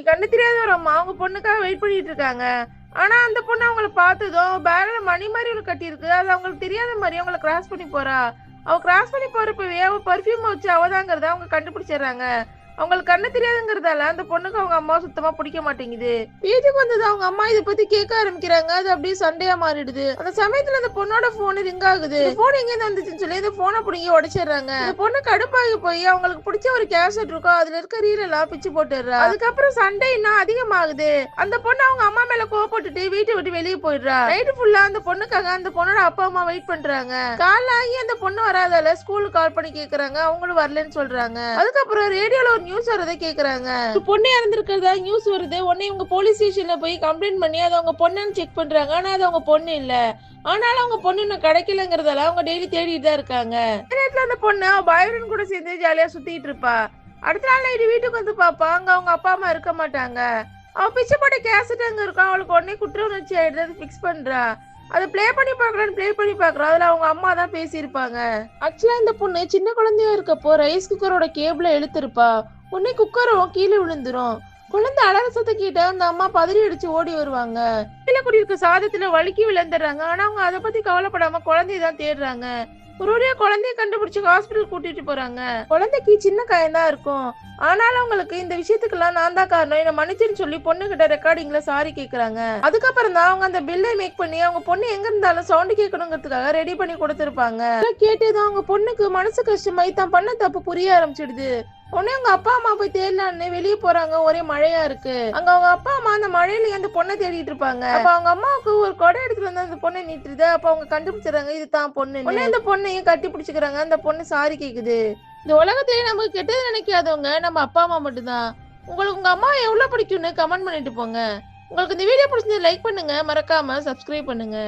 கண்ணு தெரியாத ஒரு அம்மா அவங்க பொண்ணுக்காக வெயிட் பண்ணிட்டு இருக்காங்க. ஆனா அந்த பொண்ணு அவங்கள பார்த்ததும் பேக்ல மணி மாதிரி ஒன்று கட்டியிருக்கு. அது அவங்களுக்கு தெரியாத மாதிரி அவங்கள கிராஸ் பண்ணி போறா. அவ கிராஸ் பண்ணி போறப்பவே அவ பர்ஃப்யூம் வச்சு அவதாங்கிறத அவங்க கண்டுபிடிச்சிடுறாங்க. அவங்களுக்கு கண்ணு தெரியாதுங்கிறதால அந்த பொண்ணுக்கு அவங்க அம்மா சுத்தமா பிடிக்க மாட்டேங்குது. வீட்டுக்கு வந்தது அவங்க அம்மா இதை பத்தி கேட்க ஆரம்பிக்கிறாங்க. அது அப்படியே சண்டையா மாறிடுது. அந்த சமயத்துல அந்த பொண்ணோட போன் ரிங் ஆகுது. போன் எங்க இருந்து வந்துச்சுன்னு சொல்லி இந்த போனை பிடிங்கி உடைச்சிடுறாங்க. அந்த பொண்ணு கடுப்பாகி போய் அவங்களுக்கு பிடிச்ச ஒரு கேசட் இருக்கும், அதுல இருக்க ரீல் எல்லாம் பிச்சு போட்டுடுறா. அதுக்கப்புறம் சண்டை இன்னும் அதிகமாகுது. அந்த பொண்ணு அவங்க அம்மா மேல கோவப்பட்டுட்டு வீட்டை விட்டு வெளியே போயிடுறா. நைட்டு ஃபுல்லா அந்த பொண்ணுக்காக அந்த பொண்ணோட அப்பா அம்மா வெயிட் பண்றாங்க. காலைல ஆகி அந்த பொண்ணு வராதால ஸ்கூலுக்கு கால் பண்ணி கேக்குறாங்க. அவங்களும் வரலன்னு சொல்றாங்க. அதுக்கப்புறம் ரேடியோல ஒரு நியூஸ் வரதை கேக்குறாங்க. பொண்ணு இறந்திருக்கிறதா நியூஸ் வருது. உடனே இவங்க போலீஸ் ஸ்டேஷன்ல போய் கம்ப்ளைண்ட் பண்ணி அது அவங்க பொண்ணுன்னு செக் பண்றாங்க. ஆனா அது அவங்க பொண்ணு இல்ல. ஆனாலும் அவங்க பொண்ணு இன்னும் கிடைக்கலங்கிறதால அவங்க டெய்லி தேடிட்டு தான் இருக்காங்க. நேரத்துல அந்த பொண்ணு அவ பாய் ஃப்ரெண்ட் கூட சேர்ந்து ஜாலியா சுத்திட்டு இருப்பா. அடுத்த நாள் நைட்டு வீட்டுக்கு வந்து பாப்பா, அங்க அவங்க அப்பா அம்மா இருக்க மாட்டாங்க. அவ பிச்சை போட்ட கேசட் அங்க இருக்கும். அவளுக்கு உடனே குற்ற உணர்ச்சி ஆயிடுது. அதை பிக்ஸ் பண்றா. அதை ப்ளே பண்ணி பாக்குறா. அதுல அவங்க அம்மா தான் பேசியிருப்பாங்க. ஆக்சுவலா இந்த பொண்ணு சின்ன குழந்தையா இருக்கப்போ ரைஸ் குக்கரோட கேபிள இழுத்திருப்பா. உடனே குக்கரும் கீழே விழுந்துரும். குழந்தை அலற சத்த கேட்ட அந்த அம்மா பதறி அடிச்சு ஓடி வருவாங்க. கீழே குடியிருக்க சாதத்துல வழுக்கி விழுந்துடுறாங்க. ஆனா அவங்க அதை பத்தி கவலைப்படாம குழந்தைய தான் தேடுறாங்க. ஒரு வழியா குழந்தைய கண்டுபிடிச்சு ஹாஸ்பிட்டல் கூட்டிட்டு போறாங்க. குழந்தைக்கு சின்ன காயம் தான் இருக்கும். ஆனாலும் அவங்களுக்கு இந்த விஷயத்துக்கெல்லாம் நான் தான் காரணம், என்ன மன்னிச்சுன்னு சொல்லி பொண்ணு கிட்ட ரெக்கார்டிங்ல சாரி கேக்குறாங்க. அதுக்கப்புறம் தான் அவங்க அந்த பில்லை மேக் பண்ணி அவங்க பொண்ணு எங்க இருந்தாலும் சவுண்ட் கேட்கணுங்கிறதுக்காக ரெடி பண்ணி கொடுத்திருப்பாங்க. கேட்டதும் அவங்க பொண்ணுக்கு மனசு கஷ்டமாயி தான் பண்ண தப்பு புரிய ஆரம்பிச்சிடுது. உடனே அவங்க அப்பா அம்மா போய் தேடலான்னு வெளியே போறாங்க. ஒரே மழையா இருக்கு. அங்க அவங்க அப்பா அம்மா அந்த மழையில அந்த பொண்ணை தேடிட்டு இருப்பாங்க. அப்ப அவங்க அம்மாவுக்கு ஒரு கொடை எடுத்துட்டு வந்து அந்த பொண்ணை நீட்டுது. அப்ப அவங்க கண்டுபிடிச்சிடறாங்க இது தான் பொண்ணு. உடனே அந்த பொண்ணையும் கட்டி பிடிச்சுக்கிறாங்க. அந்த பொண்ணு சாரி கேக்குது. இந்த உலகத்திலேயே நமக்கு கெட்டது நினைக்காதவங்க நம்ம அப்பா அம்மா மட்டும்தான். உங்களுக்கு உங்க அம்மா எவ்வளவு பிடிக்கும்னு கமெண்ட் பண்ணிட்டு போங்க. உங்களுக்கு இந்த வீடியோ பிடிச்சது லைக் பண்ணுங்க, மறக்காம சப்ஸ்கிரைப் பண்ணுங்க.